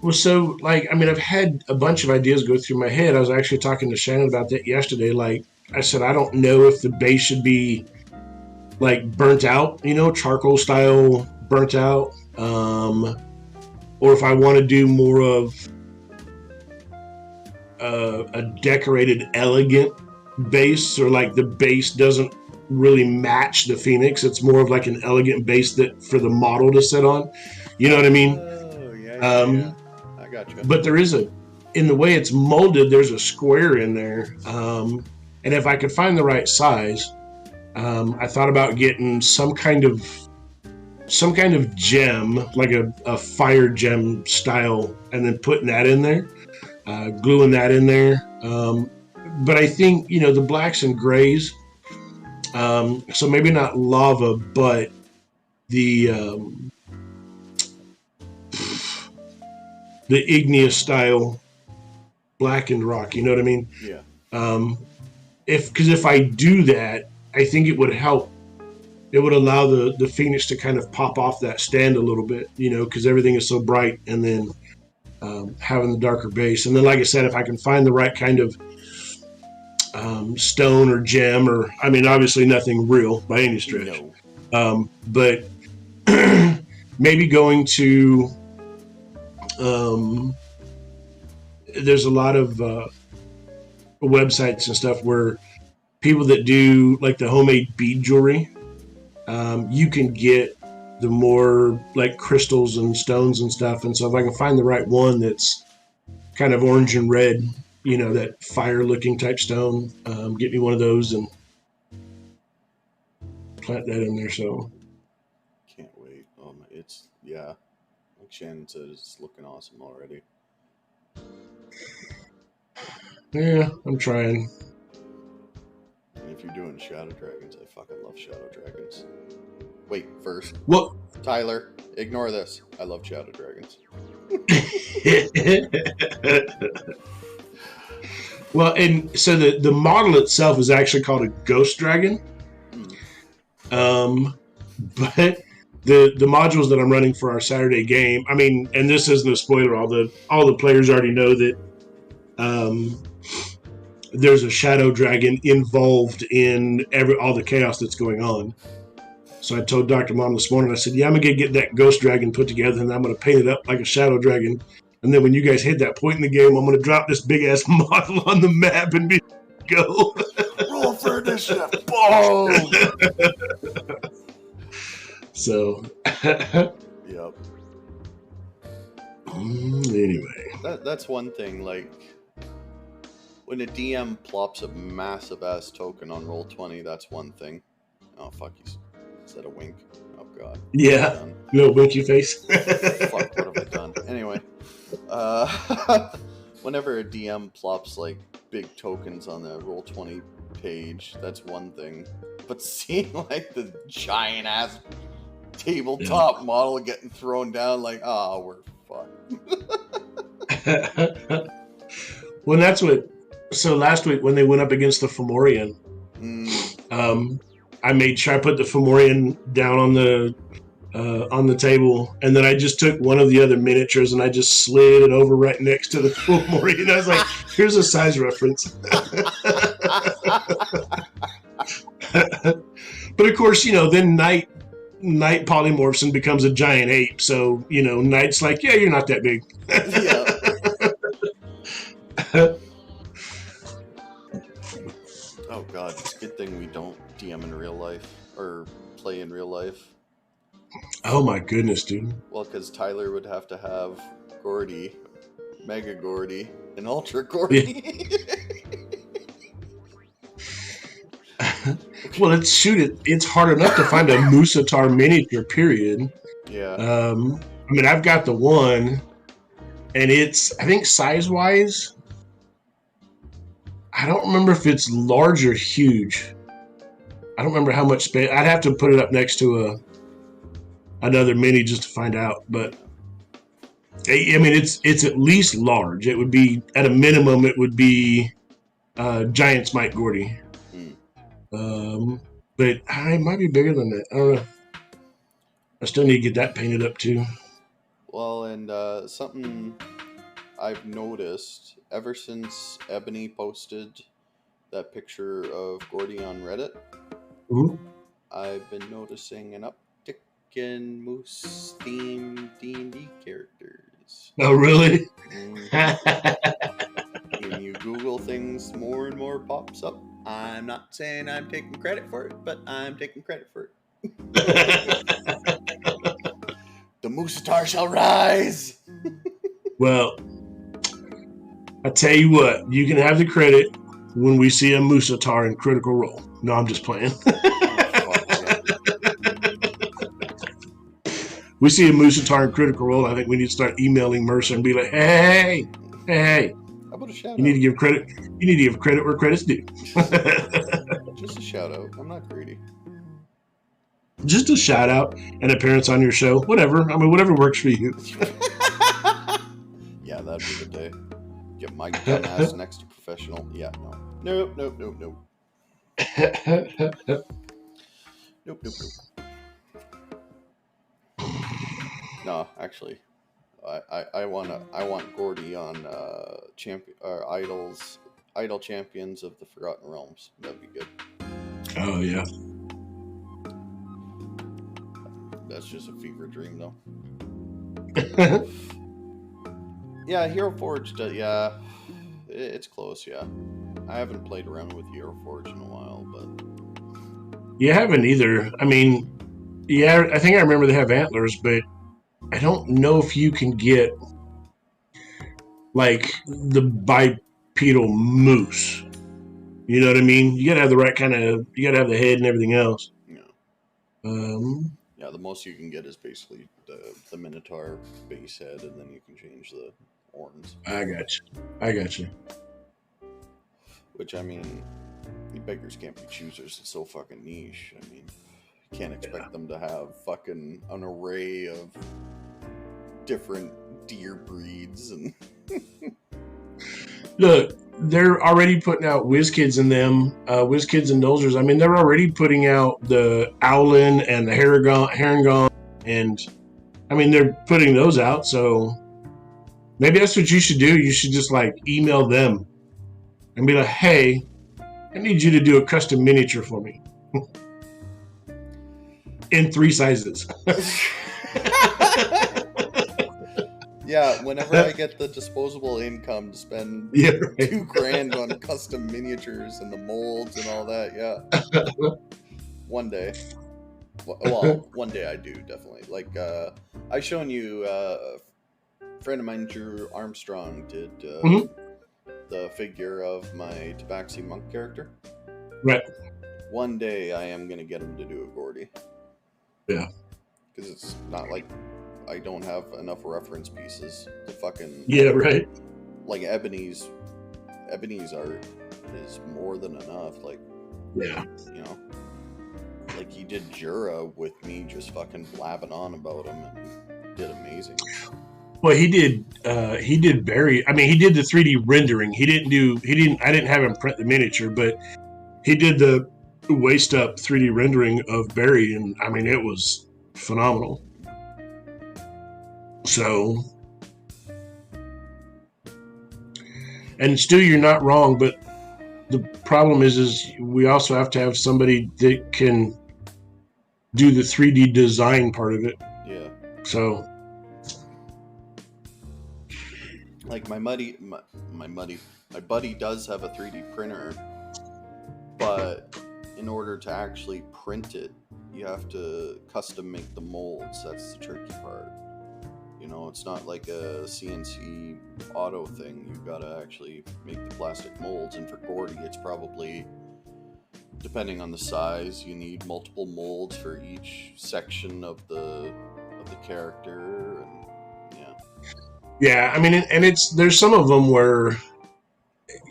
well, so, like, I mean, I've had a bunch of ideas go through my head. I was actually talking to Shannon about that yesterday. Like, I said, I don't know if the base should be like burnt out, charcoal style burnt out, or if I want to do more of a decorated, elegant base, or like the base doesn't really match the Phoenix. It's more of like an elegant base that for the model to sit on. You know what I mean? Oh, yeah. I got you. But there is in the way it's molded, there's a square in there. And if I could find the right size, I thought about getting some kind of gem, like a fire gem style, and then putting that in there, gluing that in there. But I think, the blacks and grays, so maybe not lava, but the igneous style blackened rock, you know what I mean? Yeah. Because if I do that, I think it would help. It would allow the Phoenix to kind of pop off that stand a little bit, because everything is so bright, and then having the darker base. And then, like I said, if I can find the right kind of stone or gem, or, I mean, obviously nothing real by any stretch, but maybe going to, there's a lot of websites and stuff where people that do like the homemade bead jewelry, you can get the more like crystals and stones and stuff. And so if I can find the right one that's kind of orange and red, that fire looking type stone, get me one of those and plant that in there. So Can't wait. Like Shannon said, it's looking awesome already. yeah, I'm trying. And if you're doing Shadow Dragons, I fucking love Shadow Dragons. Wait, first. Well, Tyler, ignore this. I love Shadow Dragons. well, and so the model itself is actually called a ghost dragon. But the modules that I'm running for our Saturday game, I mean, and this isn't a spoiler, all the players already know that there's a shadow dragon involved in all the chaos that's going on. So I told Dr. Mom this morning, I said, yeah, I'm going to get that ghost dragon put together, and I'm going to paint it up like a shadow dragon. And then when you guys hit that point in the game, I'm going to drop this big-ass model on the map and be go. Roll for initiative. Boom! So, yep. Anyway. That's one thing, like, when a DM plops a massive-ass token on Roll20, that's one thing. Oh, fuck, is that a wink? Oh, God. Yeah, little winky face. Fuck, what have I done? Anyway, whenever a DM plops, like, big tokens on the Roll20 page, that's one thing. But seeing, like, the giant-ass tabletop model getting thrown down, like, oh, we're fucked. Well, that's what... So last week when they went up against the Fomorian, I made sure I put the Fomorian down on the table, and then I just took one of the other miniatures and I just slid it over right next to the Fomorian. I was like, here's a size reference. But of course, then Knight polymorphs and becomes a giant ape. So, Knight's like, yeah, you're not that big. Oh, Oh god, it's a good thing we don't DM in real life or play in real life. Oh my goodness, dude. Well, because Tyler would have to have Gordie, Mega Gordie, and Ultra Gordie. Well, it's hard enough to find a Musatar miniature, period. Yeah. I mean, I've got the one, and it's, I think size-wise, I don't remember if it's large or huge. I don't remember how much space. I'd have to put it up next to another mini just to find out. But I mean, it's at least large. It would be, at a minimum, it would be Giant's Mike Gordie. But it might be bigger than that. I don't know. I still need to get that painted up too. Well, and something I've noticed ever since Ebony posted that picture of Gordie on Reddit, I've been noticing an uptick in Moose themed D&D characters. Oh, really? When you Google things, more and more pops up. I'm not saying I'm taking credit for it, but I'm taking credit for it. The Musatar shall rise! Well, I tell you what, you can have the credit when we see a Musatar in Critical Role. No, I'm just playing. We see a Musatar in Critical Role, I think we need to start emailing Mercer and be like, hey. How about a shout out? You need to give credit. You need to give credit where credit's due. Just a shout out. I'm not greedy. Just a shout out, an appearance on your show, whatever. I mean, whatever works for you. Yeah, that'd be the day. Get my dumb ass next to professional. Yeah, no. Nope. No, actually, I want Gordie on Idol Champions of the Forgotten Realms. That'd be good. Oh yeah. That's just a fever dream, though. Yeah, Hero Forged. Yeah, it's close. Yeah, I haven't played around with Hero Forged in a while, but You haven't either. I mean, yeah, I think I remember they have antlers, but I don't know if you can get like the bipedal moose. You know what I mean? You gotta have the right kind of. You gotta have the head and everything else. yeah. Yeah, the most you can get is basically the Minotaur base head, and then you can change the horns. I got you. Which, I mean, you beggars can't be choosers. It's so fucking niche. I mean, you can't expect them to have fucking an array of different deer breeds and. Look, they're already putting out WizKids and them, WizKids and Dozers. I mean, they're already putting out the Owlin and the Herringon, and I mean, they're putting those out. So maybe that's what you should do. You should just like email them and be like, "Hey, I need you to do a custom miniature for me in 3 sizes." Yeah, whenever I get the disposable income to spend $2,000 on custom miniatures and the molds and all that, yeah. One day. Well, one day I do, definitely. Like, I shown you, a friend of mine, Drew Armstrong, did the figure of my Tabaxi monk character. Right. One day I am going to get him to do a Gordie. Yeah. Because it's not like I don't have enough reference pieces to fucking... Yeah, right. Like, Ebony's art is more than enough. Like, yeah. You know? Like, he did Jura with me just fucking blabbing on about him and did amazing. Well, he did Barry. I mean, he did the 3D rendering. I didn't have him print the miniature, but he did the waist up 3D rendering of Barry, and I mean, it was phenomenal. So, and Stu, you're not wrong, but the problem is we also have to have somebody that can do the 3D design part of it. Yeah. So, like my buddy does have a 3D printer, but in order to actually print it, you have to custom make the molds. That's the tricky part. You know, it's not like a CNC auto thing. You've got to actually make the plastic molds. And for Gordie, it's probably, depending on the size, you need multiple molds for each section of the character. And Yeah, I mean, and there's some of them where,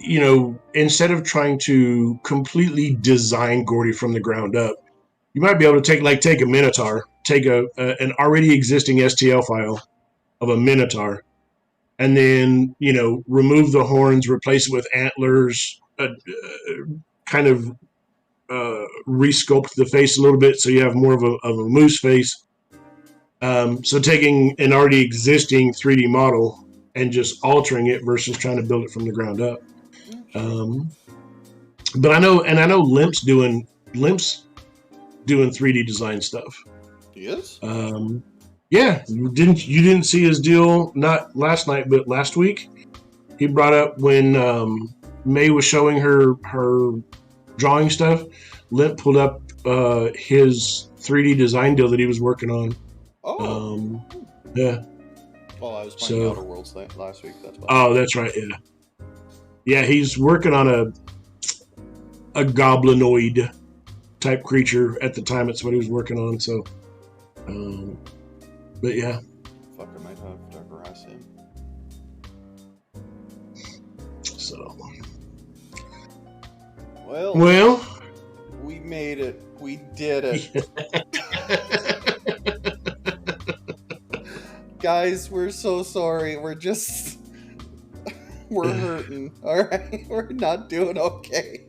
you know, instead of trying to completely design Gordie from the ground up, you might be able to take a Minotaur, take an already existing STL file of a Minotaur, and then, you know, remove the horns, replace it with antlers, kind of resculpt the face a little bit so you have more of a moose face. So taking an already existing 3D model and just altering it versus trying to build it from the ground up. But I know Limp's doing 3D design stuff. He is? Yeah, you didn't see his deal not last night but last week. He brought up when May was showing her drawing stuff. Limp pulled up his 3D design deal that he was working on. Oh. Yeah. Oh, I was playing Outer Worlds last week. That's why. Oh, that's right. Yeah. Yeah, he's working on a goblinoid type creature at the time. That's what he was working on. So, but yeah. Fuck, I might have to harass him. So. Well. We made it. We did it. Guys, we're so sorry. We're hurting. All right, we're not doing okay.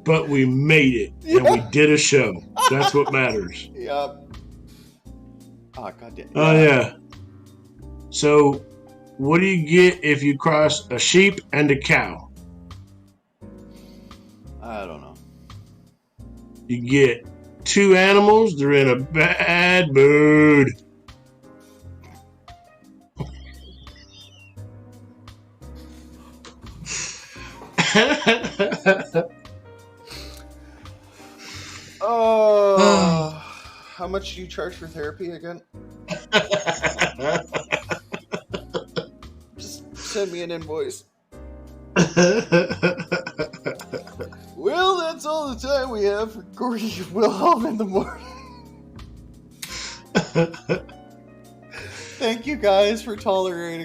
But we made it, and we did a show. That's what matters. Yep. Oh, goddamn. Oh, yeah. So, what do you get if you cross a sheep and a cow? I don't know. You get two animals. They're in a bad mood. Oh, how much do you charge for therapy again? Just send me an invoice. Well, that's all the time we have for Gordie and Willhelm in the morning. Thank you guys for tolerating